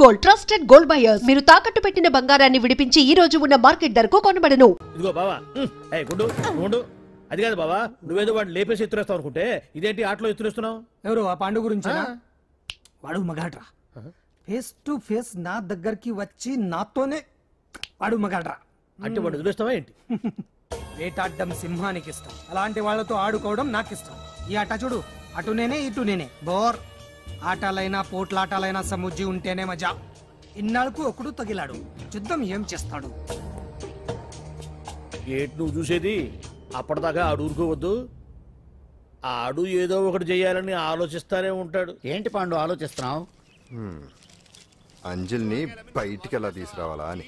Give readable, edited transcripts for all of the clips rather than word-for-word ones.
Gold, trusted gold buyers. మీరు తాకట్టు పెట్టిన బంగారాన్ని విడిపించి ఈ రోజు ఉన్న మార్కెట్ ధరకు కొనబడను. ఇదిగో బావా, గుడ్డు అది కాదు బావా, నువ్వేదో వాడిని లేపేసి ఎత్తురేస్తావు అనుకుంటే ఇదేంటి ఆటలో ఎత్తురేస్తున్నావు? ఎవరు ఆ పాండు గురించి? వాడు మగాడ్రా, ఫేస్ టు ఫేస్ నా దగ్గరికి వచ్చి నాతోనే వాడు మగాడ్రా. అంటే వాడు ఎదురేస్తావా ఏంటి? వేటాడ్డం సింహానికి ఇష్టం, అలాంటి వాళ్ళతో ఆడుకోవడం నాకు ఇష్టం. ఈ ఆట చూడు, అటు నేనే ఇటు నేనే, బోర్. ఆటలైనా పోట్లాటాలైనా సముజ్జి ఉంటేనే మజా. ఇన్నాళ్ళకు ఒకడు తగిలాడు, యుద్ధం ఏం చేస్తాడు? ఏంటి నువ్వు చూసేది? అప్పటిదాకా ఆడు ఊరుకోవద్దు. ఆడు ఏదో ఒకటి చేయాలని ఆలోచిస్తానే ఉంటాడు. ఏంటి పాండు ఆలోచిస్తున్నావు? అంజలిని బయటికి ఎలా తీసుకురావాలా అని.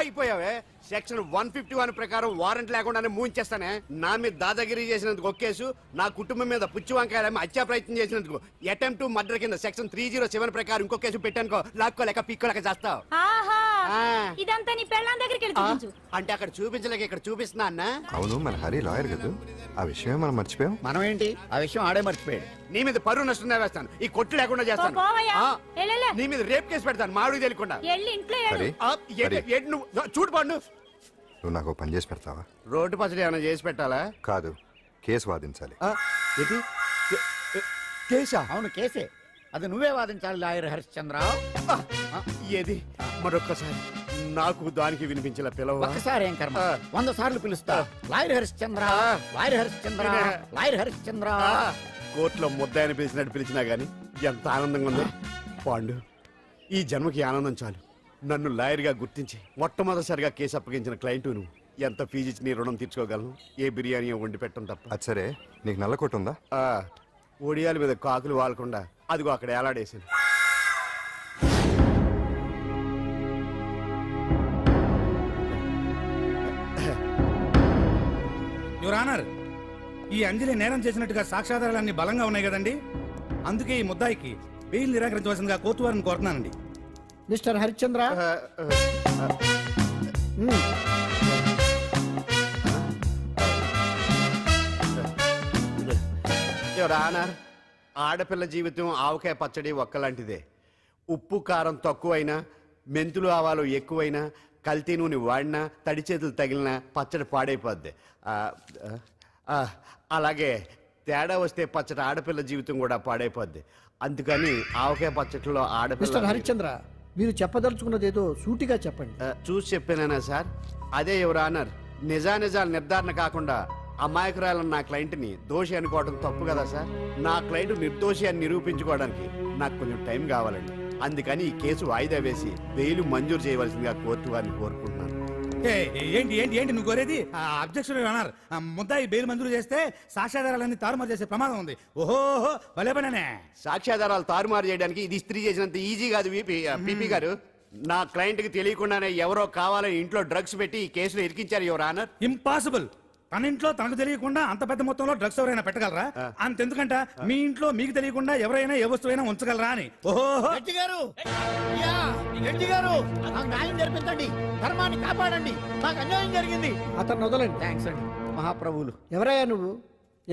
అయిపోయావే. సెక్షన్ 151 ప్రకారం వారెంట్ లేకుండానే మూయించేస్తానే. నా మీద దాదాగిరి చేసినందుకు ఒక కేసు, నా కుటుంబం మీద పుచ్చి వంకాయలేమో హత్యా ప్రయత్నం చేసినందుకు అటెంప్ట్ టు మర్డర్ కింద సెక్షన్ 307 ప్రకారం ఇంకో కేసు పెట్టానుకో, లాక్కోలేక పిక్కోలేక చేస్తావు. అంటే అక్కడ చూపించలేక ఇక్కడ చూపిస్తున్నా అన్న. అవును, మన హరి లాయర్ కదా, ఆ విషయమే మనం మర్చిపోయాం. మనం ఏంటి ఆ విషయం ఆడే మర్చిపోయాడు. నీ మీద పరువు నష్టం వేస్తాను, ఈ కొట్టు లేకుండా చేస్తాను. నీ మీద రేప్ కేసు పెడతాను మాడు తెలియకుండా. చూడు పండు, నువ్వు నాకు పని చేసి పెడతావా? రోడ్డు పచ్చడి ఏమైనా చేసి పెట్టాలా? కాదు, కేసు వాదించాలి. కేసా? అవును కేసే, అది నువ్వే వాదించాలి లాయర్ హరిశ్చంద్ర. ఏది మరొక్కసారి నాకు దానికి వినిపించిన పిలవ. ఒక్కసారి ఏం కర్మ, 100 సార్లు పిలుస్తా. Lawyer Harishchandra, lawyer Harishchandra, lawyer Harishchandra. కోర్టులో ముద్దాయని పిలిచినట్టు పిలిచినా గానీ ఎంత ఆనందంగా ఉంది పాండు. ఈ జన్మకి ఆనందం చాలు. నన్ను లాయర్గా గుర్తించి మొట్టమొదటిసారిగా కేసు అప్పగించిన క్లయింట్ నువ్వు. ఎంత ఫీజు ఇచ్చి నీ రుణం తీర్చుకోగలను? ఏ బిర్యానీ వండి పెట్టడం తప్ప. అది సరే, నీకు నల్ల కొట్టు ఉందా? ఒడియాల మీద కాకులు వాలకుండా అదిగో అక్కడ ఏలాడేసాను. యువర్ ఆనర్, ఈ అంజలి నేరం చేసినట్టుగా సాక్ష్యాధారాలన్నీ బలంగా ఉన్నాయి కదండి. అందుకే ఈ ముద్దాయికి బెయిల్ నిరాకరించవలసిందిగా కోర్టు వారిని కోరుతున్నానండి. మిస్టర్ హరిశ్చంద్ర, యువర్ ఆనర్, ఆడపిల్ల జీవితం ఆవకాయ పచ్చడి ఒక్కలాంటిదే. ఉప్పు కారం తక్కువైనా, మెంతులు ఆవాలు ఎక్కువైనా, కల్తీ నూనె వాడినా, తడి చేతులు తగిలినా పచ్చడి పాడైపోద్ది. అలాగే తేడా వస్తే పచ్చడి ఆడపిల్ల జీవితం కూడా పాడైపోద్ది. అందుకని ఆవకాయ పచ్చడిలో ఆడపిల్ల. మిస్టర్ హరిశ్చంద్ర, మీరు చెప్పదలుచుకున్నది ఏదో సూటిగా చెప్పండి. చూసి చెప్పానా సార్? అదే యువర్ ఆనర్, నిజానిజాలు నిర్ధారణ కాకుండా అమాయకురాలను నా క్లయింట్ని దోషి అనుకోవడం తప్పు కదా సార్. నా క్లయింట్ నిర్దోషి అని నిరూపించుకోవడానికి నాకు కొంచెం టైం కావాలండి. అందుకని ఈ కేసు వాయిదా వేసి బెయిల్ మంజూరు చేయవలసిందిగా కోర్టు వారిని కోరుకుంటున్నాను. ఏంటి ఏంటి ఏంటి నువ్వు కోరేది? అబ్జెక్షన్ యువర్ ఆనర్, ముద్దాయి బెయిల్ మంజూరు చేస్తే సాక్ష్యాధారాలన్నీ తారుమారు చేసే ప్రమాదం ఉంది. ఓహో భలే పనే. సాక్ష్యాధారాలు తారుమారు చేయడానికి ఇది ఇస్త్రీ చేసినంత ఈజీ కాదు పీపీ గారు. నా క్లయింట్ కి తెలియకుండానే ఎవరో కావాలని ఇంట్లో డ్రగ్స్ పెట్టి ఈ కేసులో ఇరికించారు యువర్ ఆనర్. ఇంపాసిబుల్. తన ఇంట్లో తనకు తెలియకుండా అంత పెద్ద మొత్తంలో డ్రగ్స్ ఎవరైనా పెట్టగలరా? అంతెందుకంట మీ ఇంట్లో మీకు తెలియకుండా ఎవరైనా ఏ వస్తువైనా ఉంచగలరా అని. ఓహో న్యాయం జరిపించండి, ధర్మాన్ని కాపాడండి, నాకు అన్యాయం జరిగింది. అతను వదలండి. థ్యాంక్స్ అండి మహాప్రభువులు. ఎవరయ్యా నువ్వు?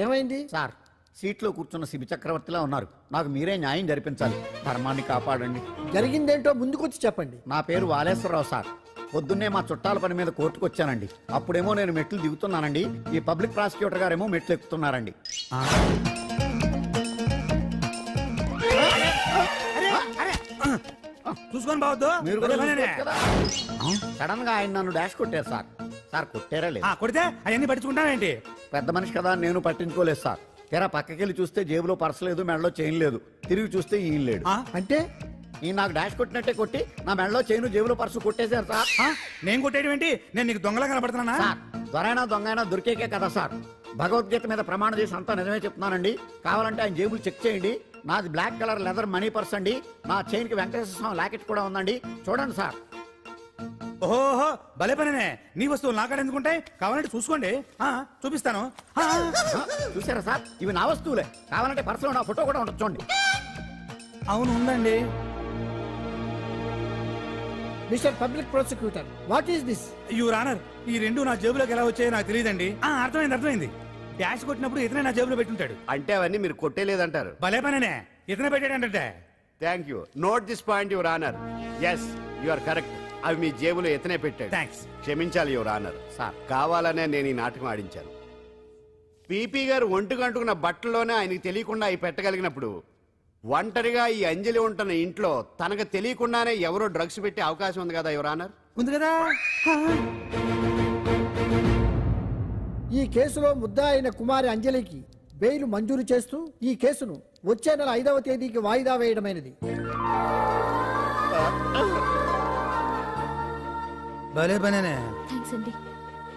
ఏమైంది సార్? సీట్లో కూర్చున్న శిబి చక్రవర్తిలా ఉన్నారు. నాకు మీరే న్యాయం జరిపించాలి, ధర్మాన్ని కాపాడండి. జరిగిందేంటో ముందుకొచ్చి చెప్పండి. నా పేరు వాలేశ్వరరావు సార్. పొద్దున్నే మా చుట్టాల పని మీద కోర్టుకు వచ్చానండి. అప్పుడేమో నేను మెట్లు దిగుతున్నానండి, ఈ పబ్లిక్ ప్రాసిక్యూటర్ గారేమో మెట్లు ఎక్కుతున్నారండి. చూసుకొని బావద్దు. సడన్ గా ఆయన నన్ను డాష్ కొట్టారు సార్. సార్ కొట్టారా లేదు? కొడితే అవన్నీ పట్టించుకుంటానేంటి? పెద్ద మనిషి కదా నేను పట్టించుకోలేదు సార్. తెరా పక్కకెళ్ళి చూస్తే జేబులో పర్స్ లేదు, మెడలో చైన్ లేదు. తిరిగి చూస్తే ఈయన లేడు. అంటే ఈ నాకు డాష్ కొట్టినట్టే కొట్టి నా మెడలో చైను జేబులో పర్సు కొట్టేశారు సార్. నేను కొట్టేయడం ఏంటి? నేను నీకు దొంగలా కనబడుతున్నా? దొరైనా దొంగైనా దొరికేకే కదా సార్. భగవద్గీత మీద ప్రమాణం చేసి అంతా నిజమే చెప్తున్నానండి. కావాలంటే ఆయన జేబులు చెక్ చేయండి. నాది black colour leather money purse అండి. నా చైన్ కి వెంకటేశ్వర స్వామి లాకెట్ కూడా ఉందండి, చూడండి సార్. ఓహో భలే పనే. నీ వస్తువులు నాకాడ ఎందుకుంటాయి? కావాలంటే చూసుకోండి, చూపిస్తాను. చూసారా సార్, ఇవి నా వస్తువులే. కావాలంటే పర్సులో నా ఫోటో కూడా ఉండొచ్చు చూడండి. అవును ఉందండి. Mister public prosecutor, what is this? Your honour, ఈ రెండు నా జేబులోకి ఎలా వచ్చాయో నాకు తెలియదండి. అర్థమైంది. డాష్ కొట్టినప్పుడు ఇతనే నా జేబులో పెట్టుంటాడు. అంటే అవన్నీ మీరు కొట్టేలేదంటారు. భలే పనేనే, ఇతనే పెట్టాడంటే. Thank you. Note this point your honour. Yes you are correct. అవి మీ జేబులో ఎత్తనే పెట్టాడు. థ్యాంక్స్. క్షమించాలి యువర్ ఆనర్. సార్ కావాలనే నేను ఈ నాటకం ఆడించాను. పీపీ గారు ఒంటికంటుకున్న బట్టల్లోనే ఆయనకి తెలియకుండా అవి పెట్టగలిగినప్పుడు ఒంటరిగా ఈ అంజలి ఉంటున్న ఇంట్లో తనకు తెలియకుండానే ఎవరో డ్రగ్స్ పెట్టే అవకాశం ఉంది కదా యువర్ ఆనర్. ఉంది కదా. ఈ కేసులో ముద్దా అయిన కుమారి అంజలికి బెయిల్ మంజూరు చేస్తూ ఈ కేసును వచ్చే నెల 5వ తేదీకి వాయిదా వేయడమైనది. భలే పనేనే. థ్యాంక్స్ అండి.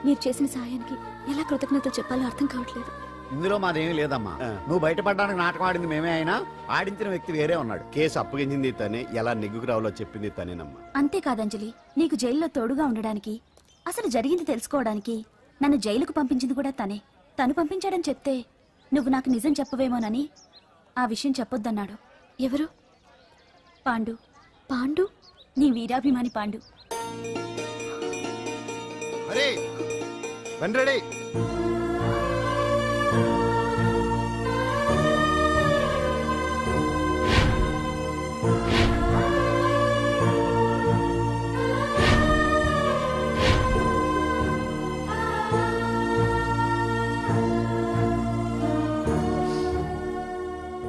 మీరు చేసిన సహాయానికి ఎలా కృతజ్ఞతలు చెప్పాలో అర్థం కావట్లేదు. ఇందులో మాదేమీ లేదమ్మా. నువ్వు బయటపడడానికి నాటకం ఆడింది మేమే అయినా ఆడించిన వ్యక్తి వేరే ఉన్నాడు. కేసు అప్పగించింది తనే, ఎలా నెగ్గుకు రావాలో చెప్పింది తనేనమ్మా. అంతేకాదంజలి, నీకు జైల్లో తోడుగా ఉండడానికి, అసలు జరిగింది తెలుసుకోవడానికి నన్ను జైలుకు పంపించింది కూడా తనే. తను పంపించాడని చెప్తే నువ్వు నాకు నిజం చెప్పవేమోనని ఆ విషయం చెప్పొద్దన్నాడు. ఎవరు? పాండు. పాండు, నీ వీరాభిమాని పాండు. రెడీ.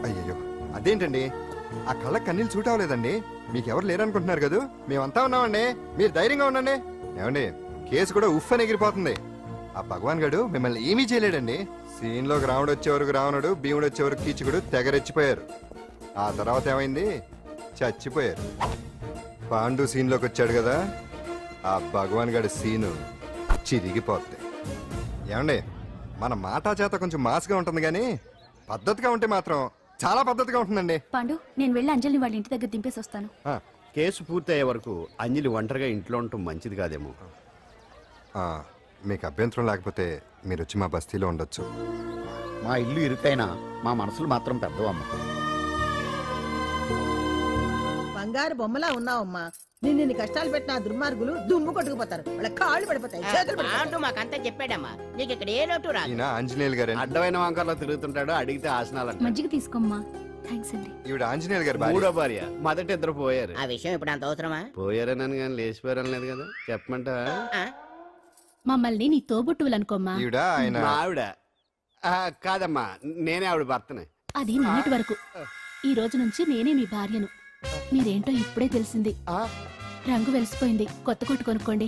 అయ్యయ్యో, అదేంటండి ఆ కళ్ళ కన్నీళ్ళు సూట్ అవ్వలేదండి. మీకెవరు లేరనుకుంటున్నారు కదా, మేమంతా ఉన్నామండి. మీరు ధైర్యంగా ఉండండి. ఏమండి, కేసు కూడా ఉఫ్ అని ఎగిరిపోతుంది. ఆ భగవాన్ గడు మిమ్మల్ని ఏమీ చేయలేడండి. సీన్లోకి రావణుడు వచ్చే వరకు రావణుడు, భీముడు వచ్చే వరకు కీచుకుడు తెగరెచ్చిపోయారు. ఆ తర్వాత ఏమైంది? చచ్చిపోయారు. పాండు సీన్లోకి వచ్చాడు కదా, ఆ భగవాన్ గడి సీను చిరిగిపోద్ది. ఏమండి, మన మాటా చేత కొంచెం మాస్గా ఉంటుంది కానీ పద్ధతిగా ఉంటే మాత్రం చాలా పద్ధతిగా ఉంటుందండి. పాండు, నేను వెళ్ళి అంజలిని వాళ్ళ ఇంటి దగ్గర దింపేసి వస్తాను. కేసు పూర్తయ్యే వరకు అంజలి ఒంటరిగా ఇంట్లో ఉండటం మంచిది కాదేమో. మీకు అభ్యంతరం లేకపోతే మీరు వచ్చి మా బస్తీలో ఉండొచ్చు. మా ఇల్లు ఇరుకైనా మా మనసులు మాత్రం పెద్దవమ్మ. బంగారు బొమ్మలా ఉన్నావమ్మా. నిన్ను కష్టాలు పెట్టిన దుర్మార్గులు దుమ్ము కొట్టుకుపోతారు. వాళ్ళ కాళ్ళు పడిపోతాయి, చేతులు పడిపోతాయి. మాకంతా చెప్పాడమ్మా. నీకు ఇక్కడ ఏ లోటు రాదు. ఈయన ఆంజనేయులు గారు. అడ్డమైన వంకర్లో తిరుగుతుంటాడు, అడిగితే ఆసనాలు. మజ్జిగ తీసుకోమ్మా. థ్యాంక్స్ అండి. ఈవిడ ఆంజనేయులు గారు మూడో భార్య. మొదటి ఇద్దరు పోయారు. ఆ విషయం ఇప్పుడు అంత అవసరమా? పోయారనని కానీ లేచిపోయారని లేదు కదా. చెప్పమంటా? మమ్మల్ని నీ తోబుట్టువులు అనుకోమ్మా. ఈవిడ ఆయన ఆవిడ కాదమ్మా, నేనే ఆవిడ భర్తనే. అది నిన్నటి వరకు. ఈ రోజు నుంచి నేనే మీ భార్యను. మీరేంటో ఇప్పుడే తెలిసింది. రంగు వెలిసిపోయింది, కొత్త కొట్టు కొనుక్కోండి.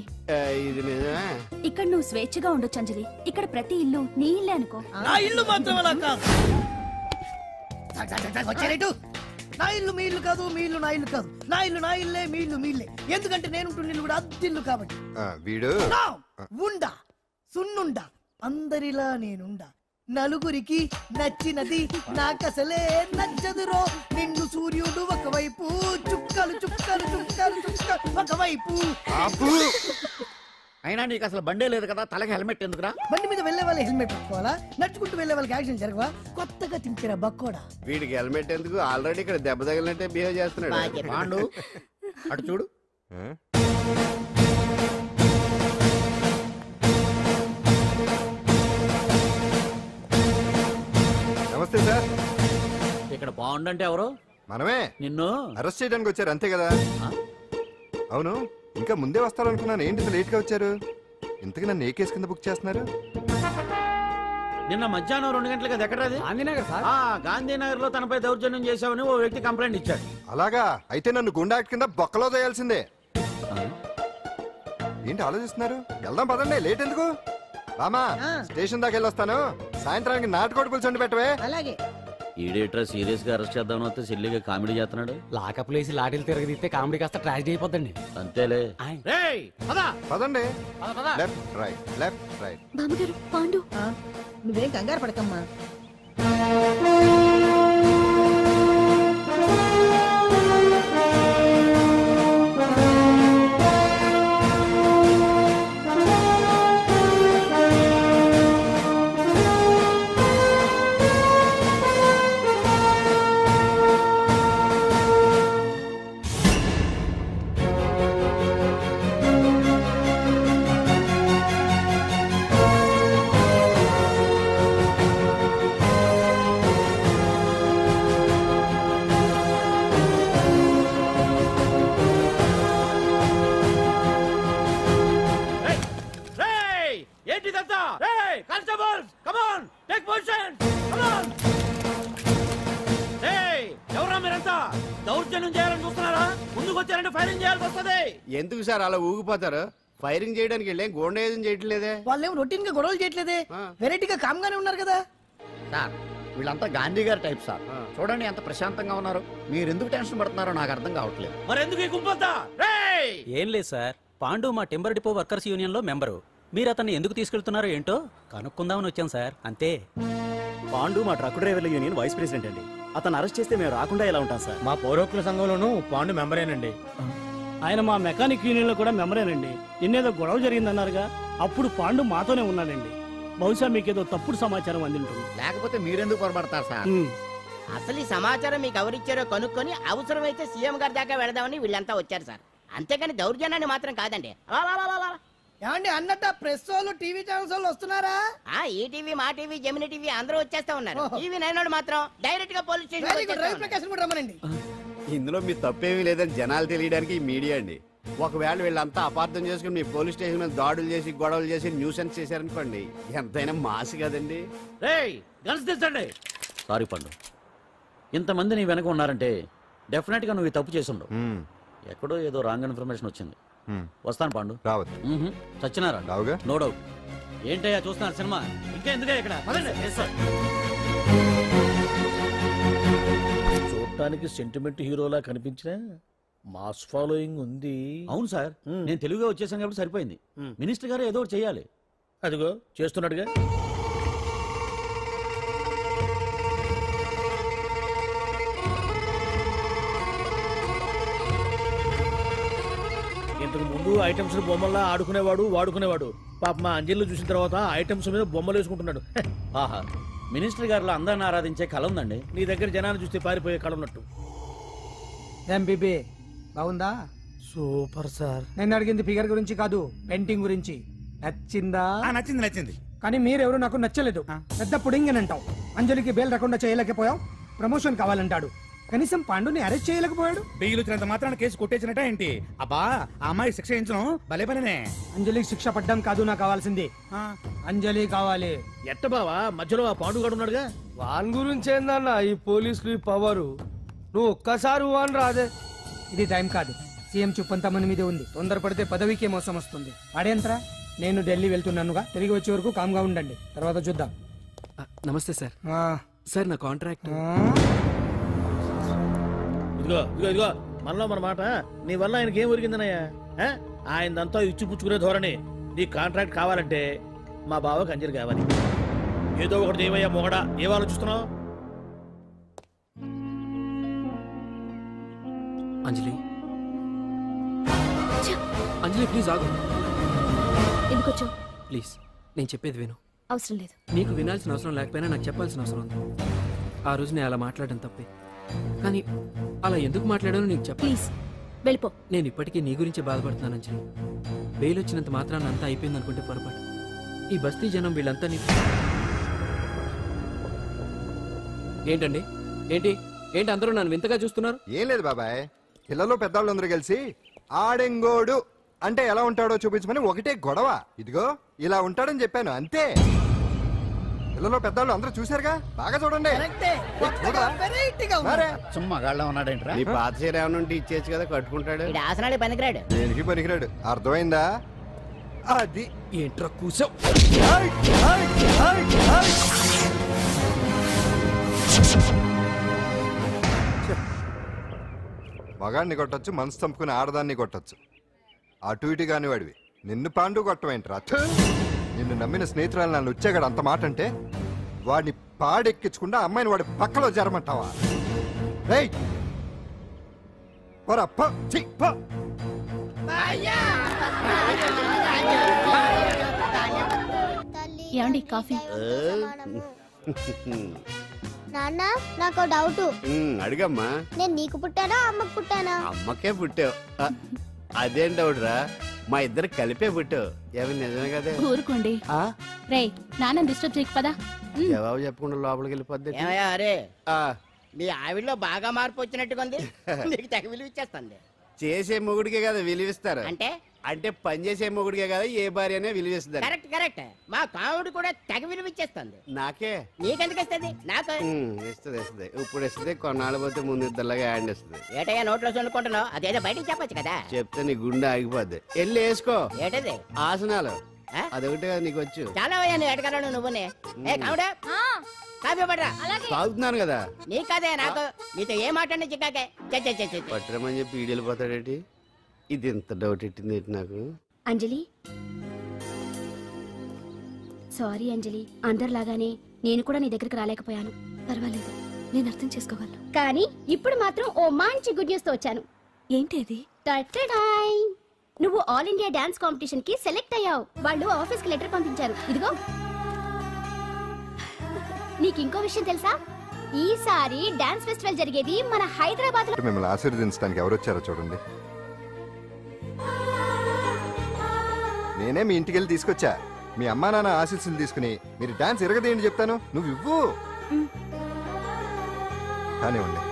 ఇది నిజమే. ఇక్కడ నువ్వు స్వేచ్ఛగా ఉండొచ్చు అంజలి. ఇక్కడ ప్రతి ఇల్లు నీ ఇల్లే అనుకో. నా ఇల్లు మాత్రం అలా కాదు. వచ్చారేటు? నా ఇల్లు మీ ఇల్లు కాదు, మీ ఇల్లు నా ఇల్లు కాదు. నా ఇల్లు నా ఇల్లే, మీ ఇల్లు మీ ఇల్లే. ఎందుకంటే నేను ఇల్లు కూడా అద్దిల్లు కాబట్టి. వీడు ఉండా సున్నుండా అందరిలా నేనుండా. నలుగురికి నచ్చినది నాకసలే నచ్చదురో. నిన్ను సూర్యుడు ఒకవైపు, చుక్కలు చుక్కలు చుక్కలు చుక్కలు ఒకవైపు. అయినా నీకు అసలు బండే లేదు కదా, తలకి హెల్మెట్ ఎందుకురా? బండి మీద వెళ్లే వాళ్ళు హెల్మెట్ పెట్టుకోవాలా? నడుచుకుంటూ వెళ్లే వాళ్ళకి యాక్సిడెంట్ జరగవా? కొత్తగా తింటారా బక్కోడా? వీడికి హెల్మెట్ ఎందుకు? ఆల్రెడీ ఇక్కడ దెబ్బ తగిలినట్టే బిహేవ్ చేస్తున్నాడు. పాండు అటు చూడు. నమస్తే సార్. ఇక్కడ పాండు అంటే ఎవరు? మనమే. నిన్ను అరెస్ట్ చేయడానికి వచ్చారు అంతే కదా? అవును, ఇంకా ముందే వస్తారనుకున్నాను. ఏంటి లేట్ గా వచ్చారు? ఇంతకు నన్ను ఏ కేసు కింద బుక్ చేస్తున్నారు? నిన్న మధ్యాహ్నం 2 గంటలకు అది ఎక్కడ? గాంధీనగర్ లో తనపై దౌర్జన్యం చేశామని ఓ వ్యక్తి కంప్లైంట్ ఇచ్చాడు. అలాగా? అయితే నన్ను గుండా యాక్ట్ కింద బొక్కలో చేయాల్సిందే. ఏంటి ఆలోచిస్తున్నారు? వెళ్దాం పదండి, లేట్ ఎందుకు? రామా, స్టేషన్ దాకా వెళ్ళొస్తాను. సాయంత్రానికి నాటుకోడి పులుసు వండి పెట్టవే. అలాగే. ఈడేట్రా సీరియస్ గా అరెస్ట్ చేద్దాం వస్తే సిల్లిగా కామెడీ చేస్తున్నాడు. లాకప్ లేసి లాఠీలు తిరగదీస్తే కామెడీ కాస్త ట్రాజడీ అయిపోద్దండి. అంతేలే. పదండి. Left right, left right. బామ్మగారు, పాండు. నువ్వేం కంగారు పడకమ్మా. దౌర్జన్యం చేయాలని చూస్తున్నారా? ముందుకు వచ్చారంటే ఫైరింగ్ చేయాల్సి వస్తుంది. ఎందుకు సార్ అలా ఊగిపోతారు? ఫైరింగ్ చేయడానికి వెళ్ళే గోండేజం చేయట్లేదే. వాళ్ళేం రొటీన్ గా గొడవలు చేయట్లేదే, వెరైటీగా కామ్ గానే ఉన్నారు కదా సార్. వీళ్ళంతా గాంధీ గారి టైప్ సార్. చూడండి ఎంత ప్రశాంతంగా ఉన్నారు. మీరు ఎందుకు టెన్షన్ పడుతున్నారో నాకు అర్థం కావట్లేదు. మరి ఎందుకు ఈ గుంపంతా? రేయ్! ఏం లేదు సార్, పాండు మా టింబర్ డిపో వర్కర్స్ యూనియన్ లో మెంబరు. మీరు అతన్ని ఎందుకు తీసుకెళ్తున్నారో ఏంటో కనుక్కుందామని వచ్చాం సార్, అంతే. పాండు మా ట్రక్ డ్రైవర్ల యూనియన్ వైస్ ప్రెసిడెంట్ అండి. అతను అరెస్ట్ చేస్తే మేము రాకుండా ఎలా ఉంటాం సార్? మా పౌరోక్ల సంఘంలోనూ పాండు మెంబరేనండి. ఆయన మా మెకానిక్ యూనియన్ లో కూడా మెంబరేనండి. నిన్నేదో గొడవ జరిగిందన్నారుగా, అప్పుడు పాండు మాతోనే ఉన్నాడండి. బహుశా మీకేదో తప్పుడు సమాచారం అందింటుంది. లేకపోతే మీరెందుకు పొరపడతారు సార్? అసలు ఈ సమాచారం మీకు ఎవరిచ్చారో కనుక్కొని అవసరమైతే సీఎం గారి దాకా వెళదామని వీళ్ళంతా వచ్చారు సార్. అంతేకాని దౌర్జన్యాన్ని మాత్రం కాదండి. ఏమండి అన్నట్ట ప్రెస్ వాళ్ళు టీవీ ఛానల్స్ వాళ్ళు వస్తున్నారా? ఈ టీవీ, మా టీవీ, జెమిని టీవీ అందరూ వచ్చేస్తా ఉన్నారు. టీవీ నైన్ మాత్రం డైరెక్ట్ గా పోలీస్ స్టేషన్. ఇందులో మీ తప్పేమీ లేదని జనాలు తెలియడానికి ఈ మీడియా అండి. ఒకవేళ వీళ్ళంతా అపార్థం చేసుకుని మీ పోలీస్ స్టేషన్ మీద దాడులు చేసి గొడవలు చేసి న్యూసెన్స్ చేశారనుకోండి, ఎంతైనా మాసి కదండి. సారీ పండు, ఇంతమంది నీ వెనక ఉన్నారంటే డెఫినెట్ గా నువ్వు తప్పు చేసి ఉండవు. ఎక్కడో ఏదో రాంగ్ ఇన్ఫర్మేషన్ వచ్చింది. వస్తాను పాండు. రావద్దు. చచ్చినారా? No doubt. ఏంటయ్యా చూస్తున్నారు సినిమా? ఇంకా ఎందుకే ఇక్కడ? చూడటానికి సెంటిమెంట్ హీరోలా కనిపించిన మాస్ ఫాలోయింగ్ ఉంది. అవును సార్, నేను తెలుగుగా వచ్చేసాను కాబట్టి సరిపోయింది. మినిస్టర్ గారు ఏదో ఒకటి చేయాలి. అదిగో చేస్తున్నాడుగా. ఇంతకు ముందు ఐటమ్స్ బొమ్మల్లా ఆడుకునేవాడు, వాడుకునేవాడు. పాప మా అంజలిలో చూసిన తర్వాత ఐటమ్స్ మీద బొమ్మలు వేసుకుంటున్నాడు. ఆహా, మినిస్టర్ గారిలో అందరిని ఆరాధించే కళ ఉందండి. నీ దగ్గర జనాన్ని చూస్తే పారిపోయే కళ ఉన్నట్టు. ఎంబీబీ బాగుందా? Super sir. నేను అడిగింది ఫిగర్ గురించి కాదు, పెయింటింగ్ గురించి. నచ్చిందా? నచ్చింది నచ్చింది. కానీ మీరెవరు నాకు నచ్చలేదు. పెద్ద పుడింగ్ అంటావు. అంజలికి బెయిల్ రాకుండా చేయలేకపోయావు. ప్రమోషన్ కావాలంటాడు. కనీసం పాండుని అరెస్ట్ చేయలేకపోయాడు. బెయిల్ వచ్చినంత మాత్రాన కేసు కొట్టేసినట్ట ఏంటి? అబ్బా, ఆ అమ్మాయి శిక్ష వేయించడం భలే పనినే. అంజలికి శిక్ష పడ్డం కాదు నాకు కావాల్సింది. అంజలి కావాలి. ఎట్ట బావా, మధ్యలో ఆ పాండు గాడు ఉన్నాడుగా. వాన్ గురించి ఏందన్నా ఈ పోలీసులు ఈ పవరు? నువ్వు ఒక్కసారి వాన్ రాదే. ఇది టైం కాదు. సీఎం చూపంతా మన మీదే ఉంది. తొందరపడితే పదవికే మోసం వస్తుంది. అడేంతరా, నేను ఢిల్లీ వెళ్తున్నానుగా. తిరిగి వచ్చే వరకు కామ్గా ఉండండి, తర్వాత చూద్దాం. నమస్తే సార్. సార్ నా కాంట్రాక్ట్. ఇదిగో ఇదిగో ఇదిగో, మనలో మన మాట. నీ వల్ల ఆయనకి ఏం ఒరిగిందనయ్యా? ఆయనదంతా ఇచ్చిపుచ్చుకునే ధోరణి. నీ కాంట్రాక్ట్ కావాలంటే మా బావకి అంజలి కావాలి. ఏదో ఒకటి ఏమయ్యా మొగడా, ఏం ఆలోచిస్తున్నావు? అంజలి, అంజలి ప్లీజ్ ఆగు. ఎందుకొచ్చావు? ప్లీజ్ నేను చెప్పేది విను. అవసరం లేదు. నీకు వినాల్సిన అవసరం లేకపోయినా నాకు చెప్పాల్సిన అవసరం ఉంది. ఆ రోజు నేను అలా మాట్లాడడం తప్పే, కానీ అలా ఎందుకు మాట్లాడానో నీకు చెప్ప. ప్లీజ్ వెళ్ళిపో. నేను ఇప్పటికీ నీ గురించి బాధపడుతున్నాను అంజలి. బెయిల్ వచ్చినంత మాత్రాన అంతా అయిపోయింది అనుకుంటే పొరపాటు. ఈ బస్తీ జనం వీళ్ళంతా నీ ఏంటండి? ఏంటి ఏంటి అందరూ నన్ను వింతగా చూస్తున్నారు? ఏం లేదు బాబాయ్, పిల్లలు పెద్దవాళ్ళందరూ కలిసి ఆడెంగోడు అంటే ఎలా ఉంటాడో చూపించమని ఒకటే గొడవ. ఇదిగో ఇలా ఉంటాడని చెప్పాను, అంతే. పిల్లలు పెద్దవాళ్ళు అందరూ చూశారుగా, బాగా చూడండి. మగాళ్ళ ఉన్నాడేంట్రా? నీ పాత చీర ఏమైనా ఉంటే ఇచ్చేచ్చు కదా, కట్టుకుంటాడు. ఆసనాడే పనికిరాడు. దేనికి పనికిరాడు, అర్థమైందా? అది ఏంట్రా కూసావ్? మగాడిని కొట్టచ్చు, మనసు చంపుకుని ఆడదాన్ని కొట్టచ్చు. అటు ఇటు కాని వాడివి నిన్ను పాండు కొట్టమేంట్రా? నిన్ను నమ్మిన స్నేహితురాలు నన్ను వచ్చాగాడు అంత మాట అంటే వాడిని పాడెక్కించకుండా అమ్మాయిని వాడి పక్కలో జరమంటావా? ఏమండి కాఫీ? నాన్న నాకు డౌట్. అడిగమ్మా. నేను నీకు పుట్టానా అమ్మకు పుట్టానా? అమ్మకే పుట్టావు. అదేం డౌట్ రా, మా ఇద్దరు కలిపే పుట్టావు. ఏమి నిజమే కదా? ఊరుకోండి. రే నాన్న డిస్టర్బ్ చేయకు పదా. జవాబు చెప్పకుండా లోపలికి వెళ్ళిపోద్ది. అరే నీ ఆవిడలో బాగా మార్పు వచ్చినట్టుగా ఉంది. నీకు తెగ విలువ ఇచ్చేస్తుంది. చేసే మొగుడికే కదా విలువిస్తారు. అంటే అంటే పని చేసే మొగుడికే కదా ఏ భార్య అనే విలువిస్తారు. Correct correct. మా కాముడు కూడా తెగ విలువిచ్చేస్తుంది. నాకే నీకెందుకు ఇస్తుంది? నాకు ఇస్తుంది ఇప్పుడు ఇస్తుంది, కొన్నాళ్ళు పోతే ముందు ఇద్దరులాగా హ్యాండ్ ఇస్తుంది. ఏటయ్యా నోట్లో చల్లుకుంటున్నావు? అదేదో బయటికి చెప్పొచ్చు కదా. చెప్తే నీ గుండె ఆగిపోద్ది. వెళ్ళి వేసుకో. ఏటది? ఆసనాలు. అదొకటి కదా నీకు వచ్చు. చాలా అయ్యా నువ్వు ఎడగలను నువ్వునే. ఏ కాముడా కాఫీ పడరా. తాగుతున్నాను కదా. నీ కదే నాకు. నీతో ఏ మాట్లాడి చిక్కాకే పట్టరమని చెప్పి ఈడు వెళ్ళిపోతాడేటి? ఇది ఎంత డౌట్ ఎట్టింది నాకు. అంజలి సారీ అంజలి, అందరిలాగానే నేను కూడా నీ దగ్గరికి రాలేకపోయాను. పర్వాలేదు, నేను అర్థం చేసుకోగలను. కానీ ఇప్పుడు మాత్రం ఓ మంచి గుడ్ న్యూస్ తో వచ్చాను. ఏంటి అది? నువ్వు ఆల్ ఇండియా డాన్స్ కాంపిటీషన్ కి సెలెక్ట్ అయ్యావు. వాళ్ళు ఆఫీస్ కి లెటర్ పంపించారు. ఇదిగో. నీకు ఇంకో విషయం తెలుసా? ఈసారి డాన్స్ ఫెస్టివల్ జరిగేది మన హైదరాబాద్ లో. మిమ్మల్ని ఆశీర్వదించడానికి ఎవరు వచ్చారో చూడండి. నేనే మీ ఇంటికి వెళ్ళి తీసుకొచ్చా. మీ అమ్మా నాన్న ఆశీస్సులు తీసుకుని మీరు డాన్స్ ఎరగదేంటి చెప్తాను. నువ్వు ఇవ్వు. కానివ్వండి.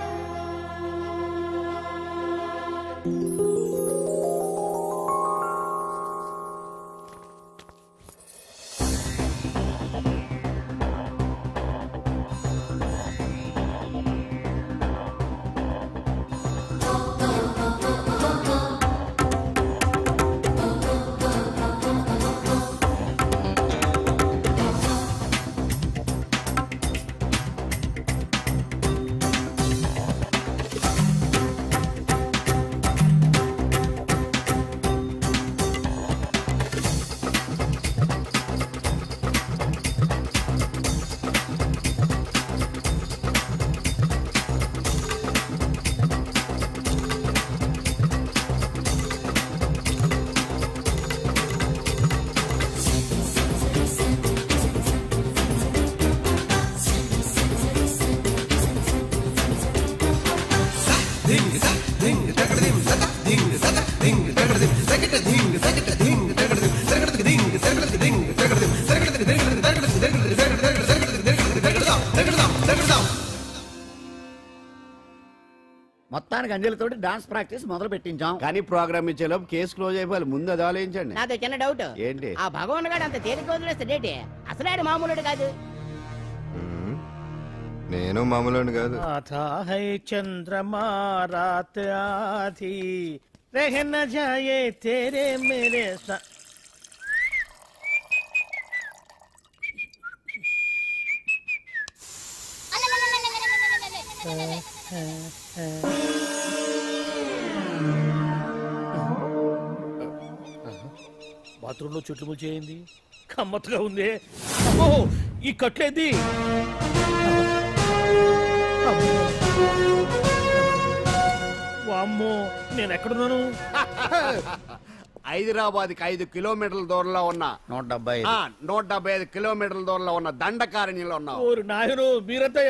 మొత్తానికి అంజలితోటి డాన్స్ ప్రాక్టీస్ మొదలు పెట్టించాం. కానీ ప్రోగ్రామ్ ఇచ్చేలోపు కేసు క్లోజ్ అయిపోవాలి. ముందు అది ఆలోచించండి. నాతో చిన్న డౌట్. ఏంటి? ఆ భగవాన్ గారు అంత తేలిక వదిలేస్తాడేంటి? అసలు ఆడు మామూలుడు కాదు. నేను మామూలు కాదు. చంద్రమా రాత్ ఆథీ రహ న జాయే తేరే మేరే బాత్రూంలో చెట్లు ముల్చేయింది. కమ్మత్తుగా ఉంది. ఈ కట్లేది. వామ్మో, నేను ఎక్కడున్నాను? హైదరాబాద్కి 5 కిలోమీటర్ల దూరంలో ఉన్న 175 కిలోమీటర్ల దూరంలో ఉన్న దండకారణ్యంలో ఉన్నావు. నాయను మీరంతా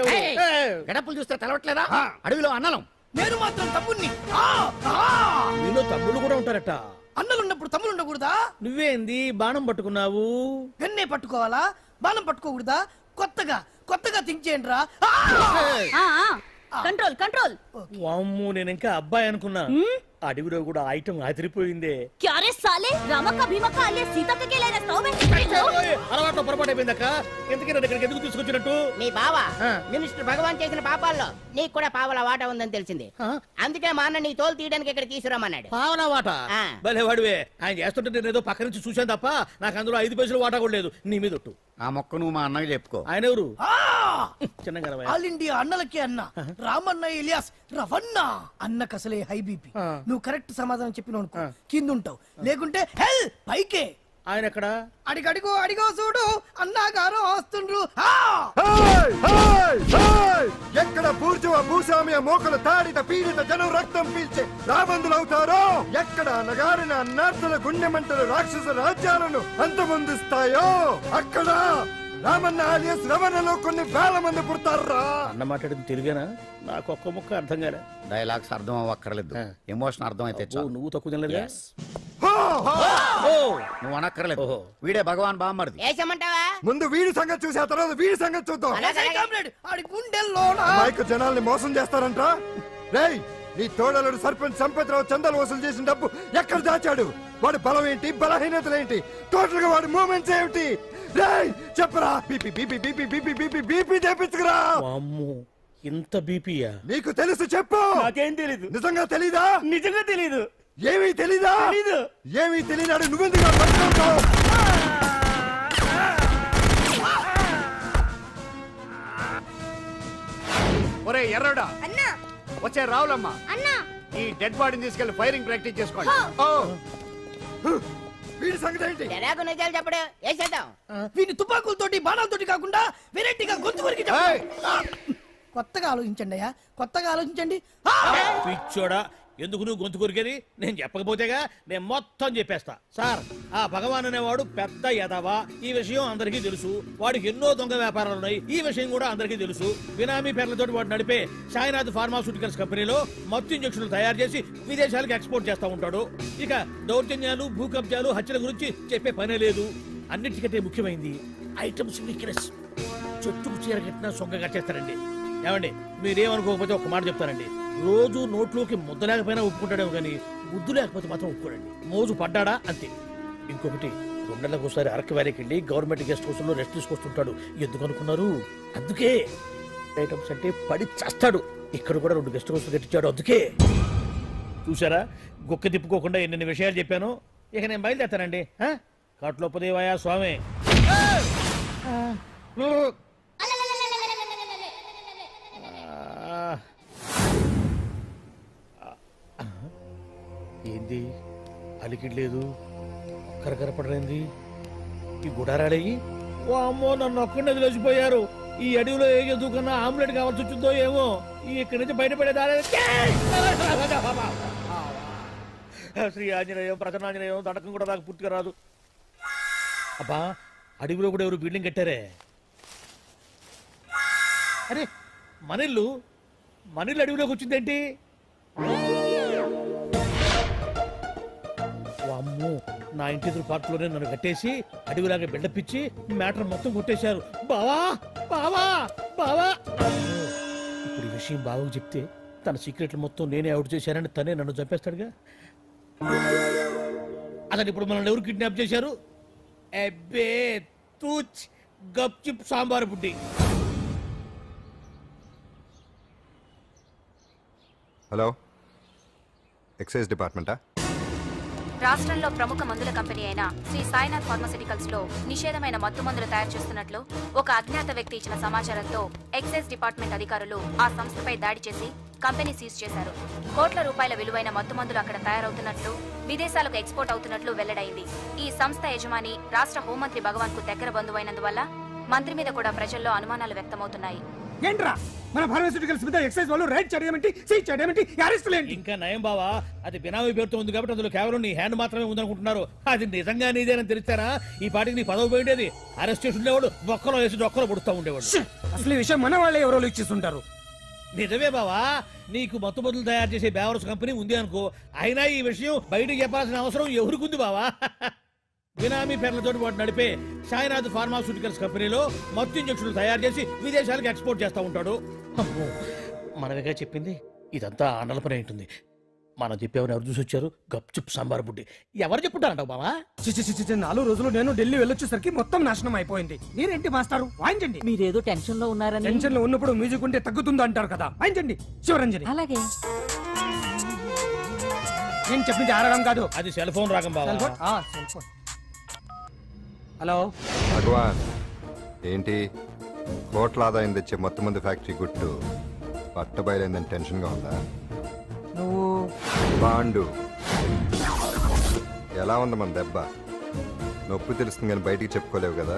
గడపలు చూస్తే తెలవట్లేదా? అడవిలో అన్నలం. నేను మాత్రం తమ్ముణ్ణి. మీలో తమ్ముళ్ళు కూడా ఉంటారట. అన్నలున్నప్పుడు తమ్ముడు ఉండకూడదా? నువ్వేంది బాణం పట్టుకున్నావు? గన్నే పట్టుకోవాలా? బాణం పట్టుకోకూడదా? కొత్తగా థింక్ చేయండి రా. Control control. వామ్మో, నేను ఇంకా అబ్బాయి అనుకున్నా. అడవిలో కూడా ఐటమ్ అదిరిపోయిందే. క్యారే సాలే, రామక్క భీమక్క అలే సీతక్కకి లేన స్టవ్ అలవాట్లో పొరపాటు అయిపోయిందక్క. ఎందుకైనా ఇక్కడికి ఎందుకు తీసుకొచ్చినట్టు? మీ బావ మినిస్టర్ భగవాన్ చేసిన పాపాల్లో నీకు కూడా పావలా వాటా ఉందని తెలిసింది. అందుకే మా అన్న నీ తోలు తీయడానికి ఇక్కడ తీసుకురామన్నాడు. పావలా వాటా? భలే వాడివే. ఆయన చేస్తుంటే నేను ఏదో పక్క నుంచి చూశాను తప్ప నాకు అందులో 5 పైసలు వాటా కూడా లేదు. నీ మీద ఒట్టు. ఆ మొక్క నువ్వు మా అన్నకి చెప్పుకో. ఆయన ఎవరు? చిన్నగా ఆల్ ఇండియా అన్నలకి అన్న రామన్న ఇలియాస్ రవన్న. అన్నకు అసలే హై బీపీ. నువ్వు కరెక్ట్ సమాధానం చెప్పిన కింద ఉంటావు, లేకుంటే హెల్ పైకే. ఆయన ఎక్కడ? అడిగో చూడు, అన్నగారు వస్తుండ్రు. ఎక్కడ బూర్జువ భూస్వామ్య మోకలు తాడిత పీడిత జనం రక్తం పీల్చే రాబందులు అవుతారో, ఎక్కడ నగారిన అన్నార్థుల గుండె మంటలు రాక్షస రాజ్యాలను అంతమొందిస్తాయో, అక్కడ రామన్న ఆలియస్ రమణలో కొన్ని వేల మంది పుడతారా. అన్న మాట్లాడింది తెలుగేనా? నాకు ఒక్క ముక్క అర్థం కాలే. డైలాగ్స్ అర్థం అవ్వక్కర్లేదు, ఎమోషన్ అర్థం అయితే చాలు. నువ్వు తక్కువ తినలేదు. నువ్వు అనక్కర్లేదు. వీడే భగవాన్ బామ్మర్ది. ముందు వీడి సంగతి చూసి ఆ తర్వాత వీడి సంగతి చూద్దాం. గుండెల్లో జనాల్ని మోసం చేస్తారంట. రేయ్, నీ తోడలుడు సర్పంచ్ సంపత్రావు చందాలు వసూలు చేసిన డబ్బు ఎక్కడ దాచాడు? వాడి బలం ఏంటి, బలహీనతలు ఏంటి, టోటల్ గా వాడి మూమెంట్స్ ఏమిటి? చెప్పరా. BP BP BP BP BP BP చేపించుకురా. ఇంత బీపీయా? నీకు తెలుసు చెప్పు. నాకేం తెలీదు. నిజంగా తెలీదా? నిజంగా తెలీదు. ఏమీ తెలీదా? తెలీదు. ఏమీ తెలీదాడు నువ్వెందుకు పట్టుకుంటావు? ఒరే ఎర్రడా అన్నా, వచ్చే రావులమ్మా, అన్నా, ఈ డెడ్ బాడీని తీసుకెళ్లి ఫైరింగ్ ప్రాక్టీస్ చేసుకోండి. వీడి సంగతి ఏంటి? తెరాకు నిజాలు చెప్పడు వేసేద్దాం. వీని తుపాకులతోటి బాణాలతోటి కాకుండా వెరైటీగా గొంతు వరకు కొత్తగా ఆలోచించండి అయ్యా, కొత్తగా ఆలోచించండి. పిచ్చోడా, ఎందుకు నువ్వు గొంతు కొరికేది? నేను చెప్పకపోతేగా నేను మొత్తం చెప్పేస్తా. సార్, ఆ భగవాన్ అనేవాడు పెద్ద యదవా, ఈ విషయం అందరికీ తెలుసు. వాడికి ఎన్నో దొంగ వ్యాపారాలు ఉన్నాయి, ఈ విషయం కూడా అందరికీ తెలుసు. బినామీ పేర్లతో వాడు నడిపే సాయినాథ్ ఫార్మాస్యూటికల్స్ కంపెనీలో మత్తు ఇంజక్షన్లు తయారు చేసి విదేశాలకు ఎక్స్పోర్ట్ చేస్తూ ఉంటాడు. ఇక దౌర్జన్యాలు, భూ కబ్జాలు, హత్యల గురించి చెప్పే పనే లేదు. అన్నిటికంటే ముఖ్యమైనది ఐటమ్స్ వీక్నెస్. చెట్టుకు చీర కట్టినా సొంగ కట్టేస్తారండి. ఏమండి, మీరేమనుకోకపోతే ఒక మాట చెప్తానండి. రోజు నోట్లోకి ముద్ద లేకపోయినా ఒప్పుకుంటాడేమో కానీ ముద్దు లేకపోతే మాత్రం ఒప్పుకోడండి. మోజు పడ్డాడా అంతే. ఇంకొకటి, 2 నెలలకు ఒకసారి అరకు వ్యాలీకి వెళ్ళి గవర్నమెంట్ గెస్ట్ హౌస్ లో రెస్ట్ తీసుకొస్తుంటాడు. ఎందుకు అనుకున్నారు? అందుకే. ఐటమ్స్ అంటే పడి చేస్తాడు. ఇక్కడ కూడా 2 గెస్ట్ హౌస్ కట్టించాడు. అందుకే. చూసారా, గుక్క తిప్పుకోకుండా ఎన్ని విషయాలు చెప్పాను. ఇక నేను బయలుదేరుతానండి. కాట్లోపదేవాయా స్వామి. ఏంది అలికిడ్ లేదు, కరకరపడలేంది ఈ గుడారాడయ్యి? ఓ అమ్మో, నన్ను ఒక్కడిని వదిలేసిపోయారు. ఈ అడవిలో ఏ జంతువుకన్నా ఆమ్లెట్ కావాల్సి వచ్చిందో ఏమో. ఇక్కడి నుంచి బయటపడేదారే. శ్రీ ఆంజనేయం, ప్రసన్నాంజనేయం, దండకం కూడా నాకు పూర్తిగా రాదు. అబ్బా, అడవిలో కూడా ఎవరు బిల్డింగ్ కట్టారే? అరే, మనిల్లు అడవిలోకి వచ్చిందేంటి? అమ్మో, నా ఇంటి ఎదురు పార్కులోనే నన్ను కట్టేసి అడవిలాగా బిల్డపిచ్చి మ్యాటర్ మొత్తం కొట్టేశారు. బావా బావా బావా. ఇప్పుడు ఈ విషయం బావకు చెప్తే తన సీక్రెట్లు మొత్తం నేనే అవుట్ చేశానని తనే నన్ను చంపేస్తాడుగా. అతను ఇప్పుడు మనల్ని ఎవరు కిడ్నాప్ చేశారు? అబ్బే తూచ్ గప్ చిప్ సాంబార్ బుడ్డి. హలో, ఎక్సైజ్ డిపార్ట్మెంటా? రాష్ట్రంలో ప్రముఖ మందుల కంపెనీ అయిన శ్రీ సాయినాథ్ ఫార్మాస్యూటికల్స్ లో నిషేధమైన మత్తు మందులు తయారు చేస్తున్నట్లు ఒక అజ్ఞాత వ్యక్తి ఇచ్చిన సమాచారంతో ఎక్సైజ్ డిపార్ట్మెంట్ అధికారులు ఆ సంస్థపై దాడి చేసి కంపెనీ సీజ్ చేశారు. కోట్ల రూపాయల విలువైన మత్తు మందులు అక్కడ తయారవుతున్నట్లు, విదేశాలకు ఎక్స్పోర్ట్ అవుతున్నట్లు వెల్లడైంది. ఈ సంస్థ యజమాని రాష్ట్ర హోంమంత్రి భగవాన్ కు దగ్గర బంధువైనందువల్ల మంత్రి మీద కూడా ప్రజల్లో అనుమానాలు వ్యక్తమవుతున్నాయి. ఏంట్రా మన ఫార్మాస్యూటికల్స్ మీద ఎక్సైజ్ వాళ్ళు రైడ్ చేయడమేంటి, సీజ్ చేయడమేంటి, అరెస్టులు ఏంటి? ఇంకా నయం బావా, అది బినామీ పేరుతో ఉంది కాబట్టి అందులో కేవలం నీ హ్యాండ్ మాత్రమే ఉందనుకుంటున్నారు. అది నిజంగా నీదేనని తెలిస్తారా ఈ పాటికి నీ పదవి పోయిండేది. అరెస్ట్ చేసి ఉండేవాడు, బొక్కలో వేసి డొక్కలో పుడుతూ ఉండేవాడు. అసలు ఈ విషయం మన వాళ్ళే ఎవరో ఇచ్చేస్తుంటారు. నిజమే బావా, నీకు మత్తు మందులు తయారు చేసే బేవర్స్ కంపెనీ ఉంది అనుకో, అయినా ఈ విషయం బయటకు చెప్పాల్సిన అవసరం ఎవరికుంది బావా? బినామీ పేర్లతో వాడు నడిపే సాయినాథ్ ఫార్మాస్యూటికల్స్ కంపెనీలో మత్తు ఇంజక్షన్లు తయారు చేసి విదేశాలకు ఎక్స్పోర్ట్ చేస్తూ ఉంటాడు. మనమేగా చెప్పింది, ఇదంతా ఆండల పని ఉంటుంది. మనం చెప్పేవని ఎవరు చూసి వచ్చారు? గప్చుప్ సాంబార్ బుడ్డి. ఎవరు చెప్పుంటారంటావు బావా? 4 రోజులు నేను ఢిల్లీ వెళ్ళొచ్చేసరికి మొత్తం నాశనం అయిపోయింది. మీరేంటి మాస్టారు, వాయించండి. మీరేదో టెన్షన్ లో ఉన్నారని. టెన్షన్ లో ఉన్నప్పుడు మ్యూజిక్ ఉంటే తగ్గుతుంది అంటారు కదా, వాయించండి శివరంజని. అలాగే. నేను చెప్పింది ఆరడం కాదు, అది సెల్ ఫోన్ రాగం బావా. Cell phone. హలో భగవాన్, ఏంటి కోట్ల ఆదాయం తెచ్చే మొత్తం మంది ఫ్యాక్టరీ గుట్టు పట్టబయలైందని టెన్షన్ గా ఉందా? నువ్వు బాండు ఎలా ఉంది మన దెబ్బ? నొప్పి తెలుస్తుంది కానీ బయటికి చెప్పుకోలేవు కదా.